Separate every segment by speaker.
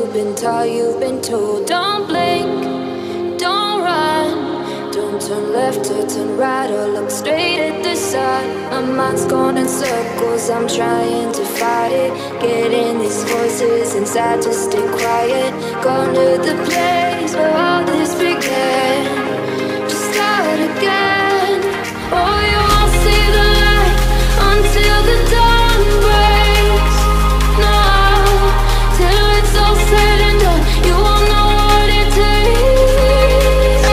Speaker 1: you've been taught, you've been told. Don't blink, don't run, don't turn left or turn right or look straight at the sun. My mind's going in circles, I'm trying to fight it. Getting these voices inside to stay quiet. Going to the place where all this began. Just start again. Oh, you won't see the light until the dawn breaks. No, till it's all said and done, you won't know what it takes.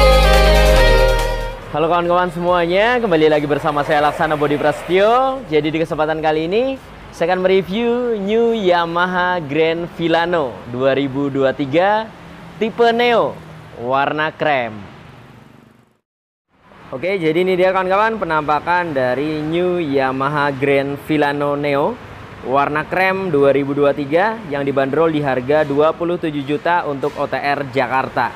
Speaker 2: Halo kawan-kawan semuanya, kembali lagi bersama saya Laksana Bodi Prasetyo. Jadi di kesempatan kali ini saya akan mereview New Yamaha Grand Filano 2023 tipe Neo warna krem. Oke, jadi ini dia kawan-kawan penampakan dari New Yamaha Grand Filano Neo warna krem 2023 yang dibanderol di harga 27 juta untuk OTR Jakarta.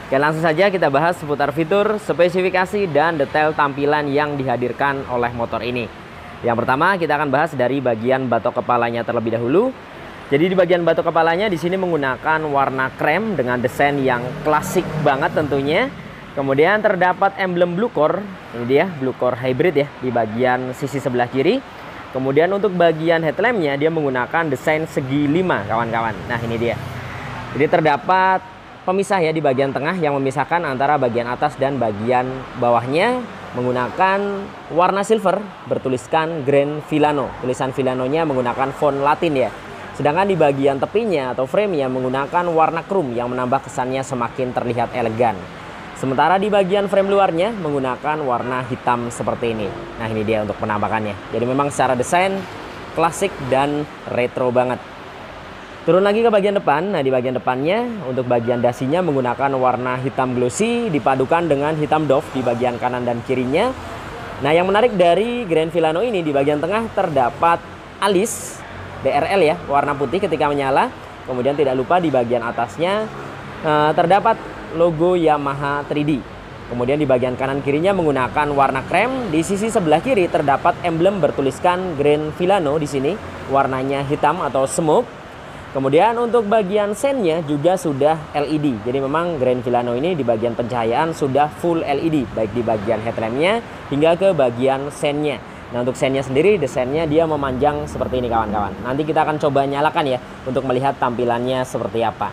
Speaker 2: Oke, langsung saja kita bahas seputar fitur, spesifikasi, dan detail tampilan yang dihadirkan oleh motor ini. Yang pertama kita akan bahas dari bagian batok kepalanya terlebih dahulu. Jadi di bagian batok kepalanya di sini menggunakan warna krem dengan desain yang klasik banget tentunya. Kemudian terdapat emblem Blue Core, ini dia Blue Core Hybrid ya di bagian sisi sebelah kiri. Kemudian untuk bagian headlampnya dia menggunakan desain segi 5 kawan-kawan. Nah ini dia. Jadi terdapat pemisah ya di bagian tengah yang memisahkan antara bagian atas dan bagian bawahnya menggunakan warna silver bertuliskan Grand Filano. Tulisan Filanonya menggunakan font Latin ya. Sedangkan di bagian tepinya atau frame-nya menggunakan warna chrome yang menambah kesannya semakin terlihat elegan. Sementara di bagian frame luarnya menggunakan warna hitam seperti ini. Nah ini dia untuk penampakannya. Jadi memang secara desain klasik dan retro banget. Turun lagi ke bagian depan. Nah di bagian depannya untuk bagian dasinya menggunakan warna hitam glossy dipadukan dengan hitam doff di bagian kanan dan kirinya. Nah yang menarik dari Grand Filano ini di bagian tengah terdapat alis DRL ya warna putih ketika menyala. Kemudian tidak lupa di bagian atasnya terdapat logo Yamaha 3D. Kemudian di bagian kanan kirinya menggunakan warna krem. Di sisi sebelah kiri terdapat emblem bertuliskan Grand Filano di sini warnanya hitam atau smoke. Kemudian untuk bagian sennya juga sudah LED. Jadi memang Grand Filano ini di bagian pencahayaan sudah full LED, baik di bagian headlampnya hingga ke bagian sennya. Nah untuk sennya sendiri desainnya dia memanjang seperti ini kawan-kawan. Nanti kita akan coba nyalakan ya untuk melihat tampilannya seperti apa.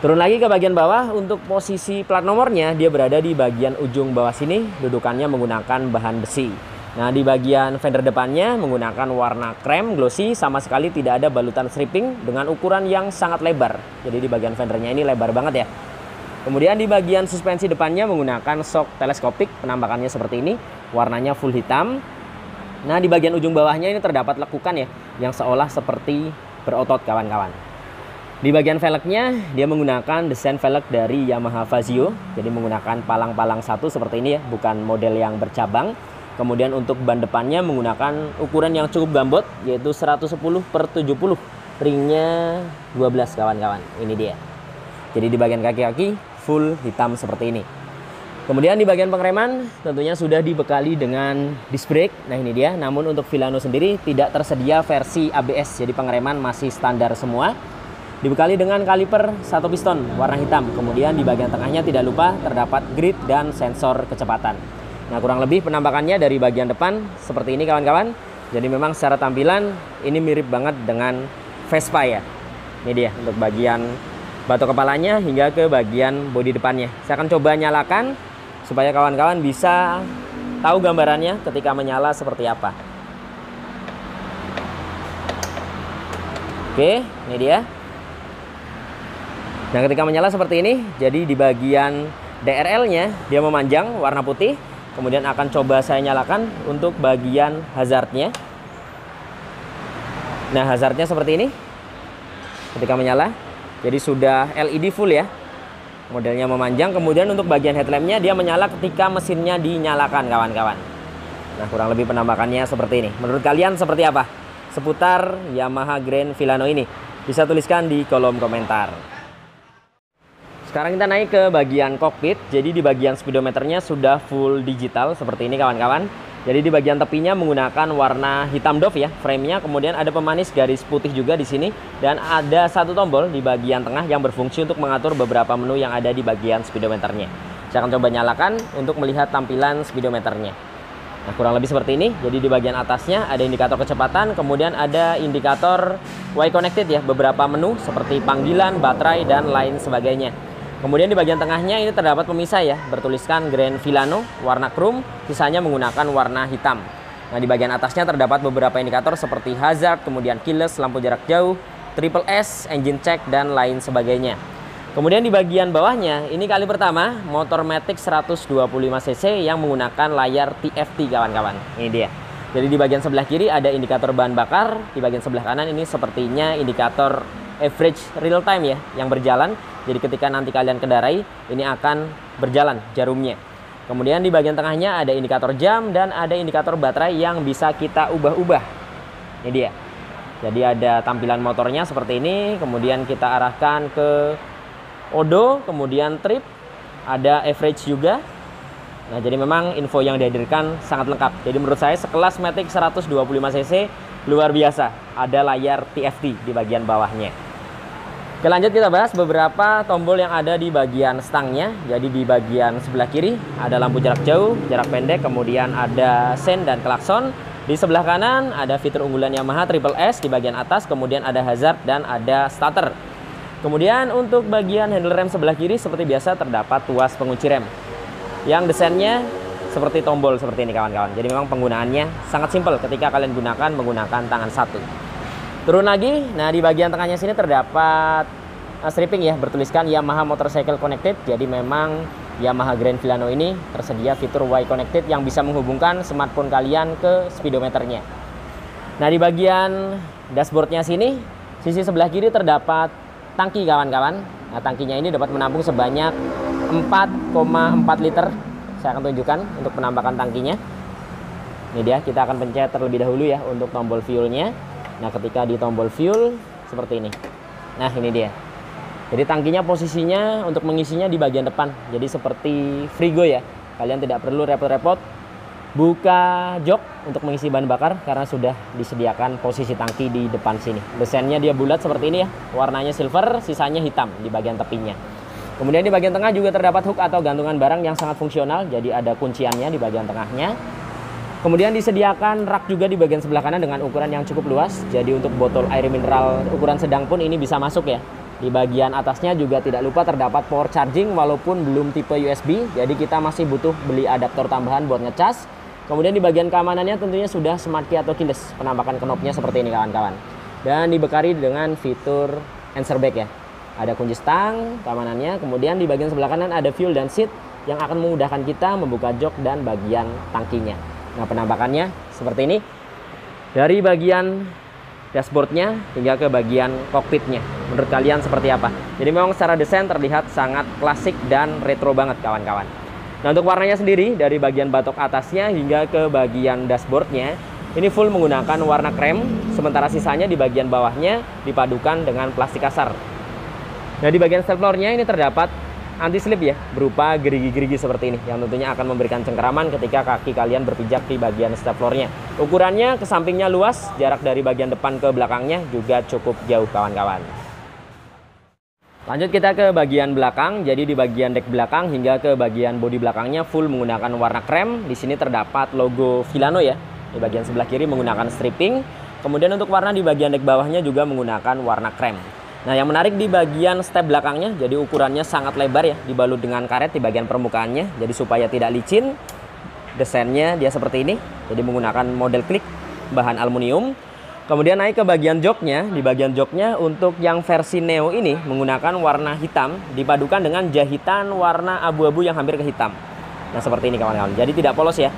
Speaker 2: Turun lagi ke bagian bawah. Untuk posisi plat nomornya dia berada di bagian ujung bawah sini. Dudukannya menggunakan bahan besi. Nah di bagian fender depannya menggunakan warna krem glossy, sama sekali tidak ada balutan stripping dengan ukuran yang sangat lebar. Jadi di bagian fendernya ini lebar banget ya. Kemudian di bagian suspensi depannya menggunakan shock teleskopik, penampakannya seperti ini, warnanya full hitam. Nah di bagian ujung bawahnya ini terdapat lekukan ya, yang seolah seperti berotot kawan-kawan. Di bagian velgnya dia menggunakan desain velg dari Yamaha Fazio, jadi menggunakan palang-palang satu seperti ini ya, bukan model yang bercabang. Kemudian untuk ban depannya menggunakan ukuran yang cukup gambot, yaitu 110/70, ringnya 12 kawan-kawan. Ini dia. Jadi di bagian kaki-kaki full hitam seperti ini. Kemudian di bagian pengereman tentunya sudah dibekali dengan disc brake. Nah ini dia. Namun untuk Filano sendiri tidak tersedia versi ABS, jadi pengereman masih standar semua. Dibekali dengan kaliper 1 piston warna hitam. Kemudian di bagian tengahnya tidak lupa terdapat grid dan sensor kecepatan. Nah kurang lebih penampakannya dari bagian depan seperti ini kawan-kawan. Jadi memang secara tampilan ini mirip banget dengan Vespa ya. Ini dia untuk bagian batok kepalanya hingga ke bagian bodi depannya. Saya akan coba nyalakan supaya kawan-kawan bisa tahu gambarannya ketika menyala seperti apa. Oke, ini dia. Nah ketika menyala seperti ini, jadi di bagian DRL-nya dia memanjang warna putih. Kemudian akan coba saya nyalakan untuk bagian hazardnya. Nah hazardnya seperti ini ketika menyala. Jadi sudah LED full ya. Modelnya memanjang. Kemudian untuk bagian headlampnya dia menyala ketika mesinnya dinyalakan kawan-kawan. Nah kurang lebih penampakannya seperti ini. Menurut kalian seperti apa seputar Yamaha Grand Filano ini? Bisa tuliskan di kolom komentar. Sekarang kita naik ke bagian kokpit. Jadi di bagian speedometernya sudah full digital seperti ini kawan-kawan. Jadi di bagian tepinya menggunakan warna hitam doff ya frame-nya. Kemudian ada pemanis garis putih juga di sini dan ada satu tombol di bagian tengah yang berfungsi untuk mengatur beberapa menu yang ada di bagian speedometernya. Saya akan coba nyalakan untuk melihat tampilan speedometernya. Nah, kurang lebih seperti ini. Jadi di bagian atasnya ada indikator kecepatan, kemudian ada indikator Y connected ya, beberapa menu seperti panggilan, baterai dan lain sebagainya. Kemudian di bagian tengahnya ini terdapat pemisah ya, bertuliskan Grand Filano warna chrome, sisanya menggunakan warna hitam. Nah, di bagian atasnya terdapat beberapa indikator seperti hazard, kemudian keyless, lampu jarak jauh, triple S, engine check dan lain sebagainya. Kemudian di bagian bawahnya ini kali pertama motor Matic 125cc yang menggunakan layar TFT kawan-kawan. Ini dia. Jadi di bagian sebelah kiri ada indikator bahan bakar, di bagian sebelah kanan ini sepertinya indikator average real time ya yang berjalan. Jadi ketika nanti kalian kendarai ini akan berjalan jarumnya. Kemudian di bagian tengahnya ada indikator jam dan ada indikator baterai yang bisa kita ubah-ubah. Ini dia. Jadi ada tampilan motornya seperti ini, kemudian kita arahkan ke odo, kemudian trip, ada average juga. Nah, jadi memang info yang dihadirkan sangat lengkap. Jadi menurut saya sekelas Matic 125cc luar biasa. Ada layar TFT di bagian bawahnya. Oke, lanjut kita bahas beberapa tombol yang ada di bagian stangnya. Jadi di bagian sebelah kiri ada lampu jarak jauh, jarak pendek, kemudian ada sen dan klakson. Di sebelah kanan ada fitur unggulan Yamaha Triple S di bagian atas, kemudian ada hazard dan ada starter. Kemudian untuk bagian handle rem sebelah kiri seperti biasa terdapat tuas pengunci rem yang desainnya seperti tombol seperti ini kawan-kawan. Jadi memang penggunaannya sangat simpel ketika kalian gunakan menggunakan tangan satu. Turun lagi, nah di bagian tengahnya sini terdapat stripping ya, bertuliskan Yamaha Motorcycle Connected. Jadi memang Yamaha Grand Filano ini tersedia fitur Y Connected yang bisa menghubungkan smartphone kalian ke speedometernya. Nah di bagian dashboardnya sini, sisi sebelah kiri terdapat tangki kawan-kawan. Nah tangkinya ini dapat menampung sebanyak 4,4 liter. Saya akan tunjukkan untuk penambakan tangkinya. Ini dia, kita akan pencet terlebih dahulu ya untuk tombol fuelnya. Nah ketika di tombol fuel seperti ini. Nah ini dia. Jadi tangkinya posisinya untuk mengisinya di bagian depan. Jadi seperti Frigo ya. Kalian tidak perlu repot-repot buka jok untuk mengisi bahan bakar karena sudah disediakan posisi tangki di depan sini. Desainnya dia bulat seperti ini ya. Warnanya silver, sisanya hitam di bagian tepinya. Kemudian di bagian tengah juga terdapat hook atau gantungan barang yang sangat fungsional. Jadi ada kunciannya di bagian tengahnya. Kemudian disediakan rak juga di bagian sebelah kanan dengan ukuran yang cukup luas. Jadi untuk botol air mineral ukuran sedang pun ini bisa masuk ya. Di bagian atasnya juga tidak lupa terdapat power charging walaupun belum tipe USB. Jadi kita masih butuh beli adaptor tambahan buat ngecas. Kemudian di bagian keamanannya tentunya sudah smart key atau keyless. Penampakan knopnya seperti ini kawan-kawan. Dan dibekali dengan fitur answer back ya. Ada kunci stang keamanannya. Kemudian di bagian sebelah kanan ada fuel dan seat yang akan memudahkan kita membuka jok dan bagian tangkinya. Nah penampakannya seperti ini dari bagian dashboardnya hingga ke bagian kokpitnya. Menurut kalian seperti apa? Jadi memang secara desain terlihat sangat klasik dan retro banget kawan-kawan. Nah untuk warnanya sendiri dari bagian batok atasnya hingga ke bagian dashboardnya ini full menggunakan warna krem. Sementara sisanya di bagian bawahnya dipadukan dengan plastik kasar. Nah di bagian step floornya ini terdapat anti slip ya, berupa gerigi-gerigi seperti ini yang tentunya akan memberikan cengkeraman ketika kaki kalian berpijak di bagian step floornya. Ukurannya ke sampingnya luas, jarak dari bagian depan ke belakangnya juga cukup jauh kawan-kawan. Lanjut kita ke bagian belakang. Jadi di bagian dek belakang hingga ke bagian bodi belakangnya full menggunakan warna krem. Di sini terdapat logo Filano ya. Di bagian sebelah kiri menggunakan stripping. Kemudian untuk warna di bagian dek bawahnya juga menggunakan warna krem. Nah yang menarik di bagian step belakangnya, jadi ukurannya sangat lebar ya, dibalut dengan karet di bagian permukaannya, jadi supaya tidak licin. Desainnya dia seperti ini, jadi menggunakan model klik bahan aluminium. Kemudian naik ke bagian joknya, di bagian joknya untuk yang versi Neo ini menggunakan warna hitam, dipadukan dengan jahitan warna abu-abu yang hampir ke hitam. Nah seperti ini kawan-kawan, jadi tidak polos ya.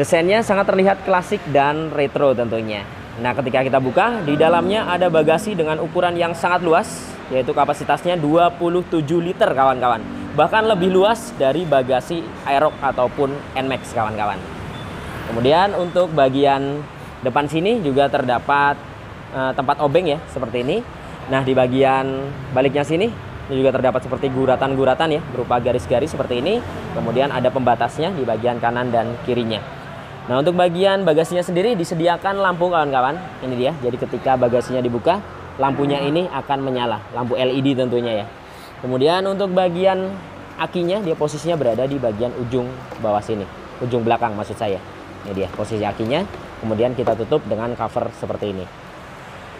Speaker 2: Desainnya sangat terlihat klasik dan retro tentunya. Nah ketika kita buka, di dalamnya ada bagasi dengan ukuran yang sangat luas, yaitu kapasitasnya 27 liter kawan-kawan. Bahkan lebih luas dari bagasi Aerox ataupun NMAX kawan-kawan. Kemudian untuk bagian depan sini juga terdapat tempat obeng ya, seperti ini. Nah di bagian baliknya sini, Ini juga terdapat seperti guratan-guratan ya, berupa garis-garis seperti ini. Kemudian ada pembatasnya di bagian kanan dan kirinya. Nah, untuk bagian bagasinya sendiri disediakan lampu kawan-kawan. Ini dia, jadi ketika bagasinya dibuka, lampunya ini akan menyala, lampu LED tentunya ya. Kemudian untuk bagian akinya, dia posisinya berada di bagian ujung bawah sini, ujung belakang maksud saya. Ini dia posisi akinya. Kemudian kita tutup dengan cover seperti ini.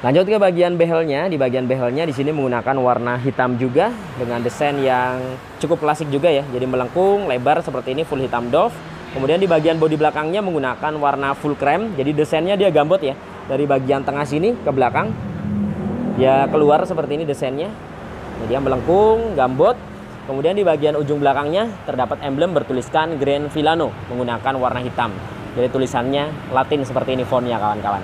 Speaker 2: Lanjut ke bagian behelnya. Di bagian behelnya di sini menggunakan warna hitam juga dengan desain yang cukup klasik juga ya. Jadi melengkung, lebar seperti ini, full hitam doff. Kemudian di bagian bodi belakangnya menggunakan warna full krem. Jadi desainnya dia gambot ya. Dari bagian tengah sini ke belakang dia keluar seperti ini desainnya. Jadi dia melengkung, gambot. Kemudian di bagian ujung belakangnya terdapat emblem bertuliskan Grand Filano menggunakan warna hitam. Jadi tulisannya Latin seperti ini fontnya kawan-kawan.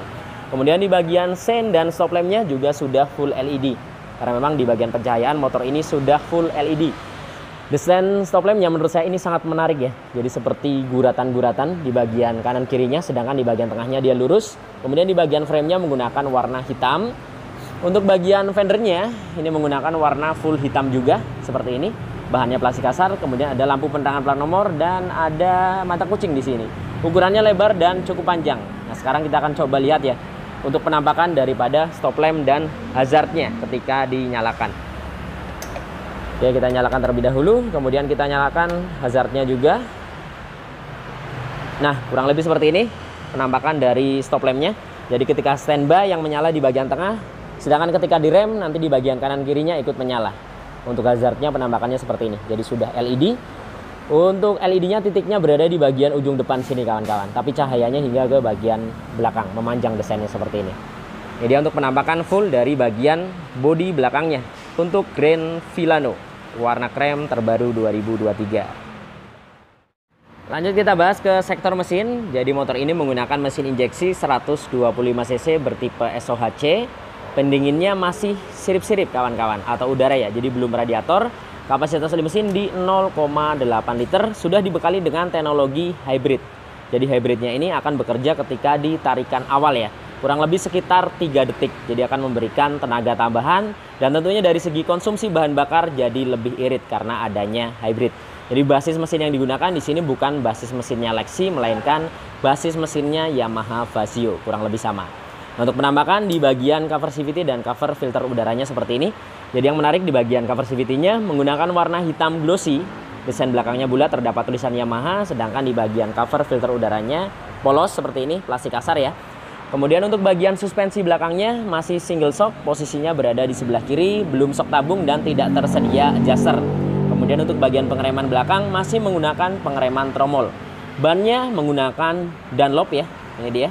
Speaker 2: Kemudian di bagian sein dan stop lampnya juga sudah full LED. Karena memang di bagian pencahayaan motor ini sudah full LED. Desain stop lampnya menurut saya ini sangat menarik ya. Jadi seperti guratan-guratan di bagian kanan kirinya, sedangkan di bagian tengahnya dia lurus. Kemudian di bagian framenya menggunakan warna hitam. Untuk bagian fendernya ini menggunakan warna full hitam juga seperti ini. Bahannya plastik kasar. Kemudian ada lampu pentangan plat nomor dan ada mata kucing di sini. Ukurannya lebar dan cukup panjang. Nah, sekarang kita akan coba lihat ya untuk penampakan daripada stop lamp dan hazardnya ketika dinyalakan. Oke, kita nyalakan terlebih dahulu, kemudian kita nyalakan hazardnya juga. Nah, kurang lebih seperti ini penampakan dari stop lampnya. Jadi ketika standby yang menyala di bagian tengah, sedangkan ketika direm nanti di bagian kanan kirinya ikut menyala. Untuk hazardnya penampakannya seperti ini. Jadi sudah LED. Untuk LED-nya titiknya berada di bagian ujung depan sini kawan-kawan. Tapi cahayanya hingga ke bagian belakang, memanjang desainnya seperti ini. Jadi untuk penampakan full dari bagian bodi belakangnya. Untuk Grand Filano, warna krem terbaru 2023. Lanjut kita bahas ke sektor mesin. Jadi motor ini menggunakan mesin injeksi 125 cc bertipe SOHC. Pendinginnya masih sirip-sirip kawan-kawan, atau udara ya, jadi belum radiator. Kapasitas mesin di 0,8 liter, sudah dibekali dengan teknologi hybrid. Jadi hybridnya ini akan bekerja ketika ditarikan awal ya, kurang lebih sekitar 3 detik. Jadi akan memberikan tenaga tambahan, dan tentunya dari segi konsumsi bahan bakar jadi lebih irit karena adanya hybrid. Jadi basis mesin yang digunakan di sini bukan basis mesinnya Lexi, melainkan basis mesinnya Yamaha Vasio, kurang lebih sama. Nah, untuk penampakan di bagian cover CVT dan cover filter udaranya seperti ini. Jadi yang menarik di bagian cover CVT-nya menggunakan warna hitam glossy. Desain belakangnya bulat, terdapat tulisan Yamaha, sedangkan di bagian cover filter udaranya polos seperti ini, plastik kasar ya. Kemudian untuk bagian suspensi belakangnya masih single shock, posisinya berada di sebelah kiri, belum shock tabung dan tidak tersedia adjuster. Kemudian untuk bagian pengereman belakang masih menggunakan pengereman tromol. Bannya menggunakan Dunlop ya, ini dia.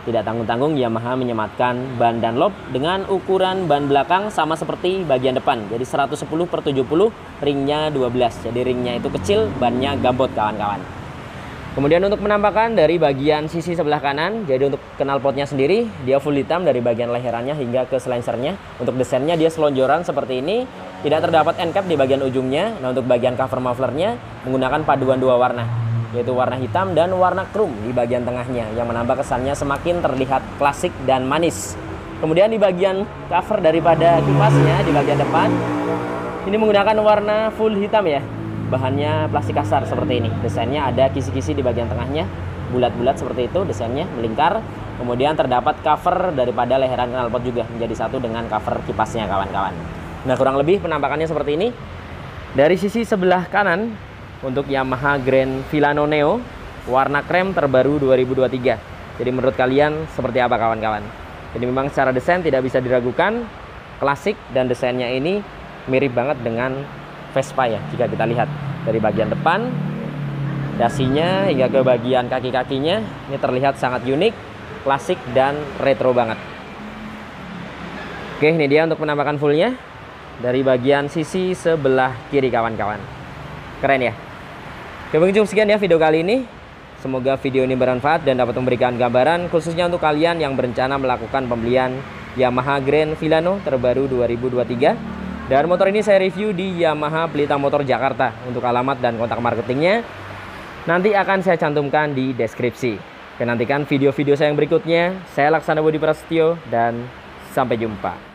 Speaker 2: Tidak tanggung-tanggung Yamaha menyematkan ban Dunlop dengan ukuran ban belakang sama seperti bagian depan. Jadi 110/70, ringnya 12. Jadi ringnya itu kecil, bannya gambot kawan-kawan. Kemudian untuk penampakan dari bagian sisi sebelah kanan, jadi untuk knalpotnya sendiri dia full hitam dari bagian leherannya hingga ke silencernya. Untuk desainnya dia selonjoran seperti ini, tidak terdapat end cap di bagian ujungnya. Nah, untuk bagian cover mufflernya menggunakan paduan 2 warna, yaitu warna hitam dan warna chrome di bagian tengahnya, yang menambah kesannya semakin terlihat klasik dan manis. Kemudian di bagian cover daripada kipasnya di bagian depan ini menggunakan warna full hitam ya. Bahannya plastik kasar seperti ini. Desainnya ada kisi-kisi di bagian tengahnya, bulat-bulat seperti itu desainnya, melingkar. Kemudian terdapat cover daripada leheran knalpot juga menjadi satu dengan cover kipasnya kawan-kawan. Nah, kurang lebih penampakannya seperti ini. Dari sisi sebelah kanan untuk Yamaha Grand Filano Neo warna krem terbaru 2023. Jadi menurut kalian seperti apa kawan-kawan? Jadi memang secara desain tidak bisa diragukan, klasik, dan desainnya ini mirip banget dengan Vespa ya. Jika kita lihat dari bagian depan, dasinya hingga ke bagian kaki-kakinya ini terlihat sangat unik, klasik, dan retro banget. Oke, ini dia untuk penampakan fullnya dari bagian sisi sebelah kiri kawan-kawan. Keren ya. Oke, mungkin cukup sekian ya video kali ini. Semoga video ini bermanfaat dan dapat memberikan gambaran khususnya untuk kalian yang berencana melakukan pembelian Yamaha Grand Filano terbaru 2023. Dan motor ini saya review di Yamaha Pelita Motor Jakarta. Untuk alamat dan kontak marketingnya nanti akan saya cantumkan di deskripsi. Oke, nantikan video-video saya yang berikutnya. Saya Laksana Budi Prasetyo dan sampai jumpa.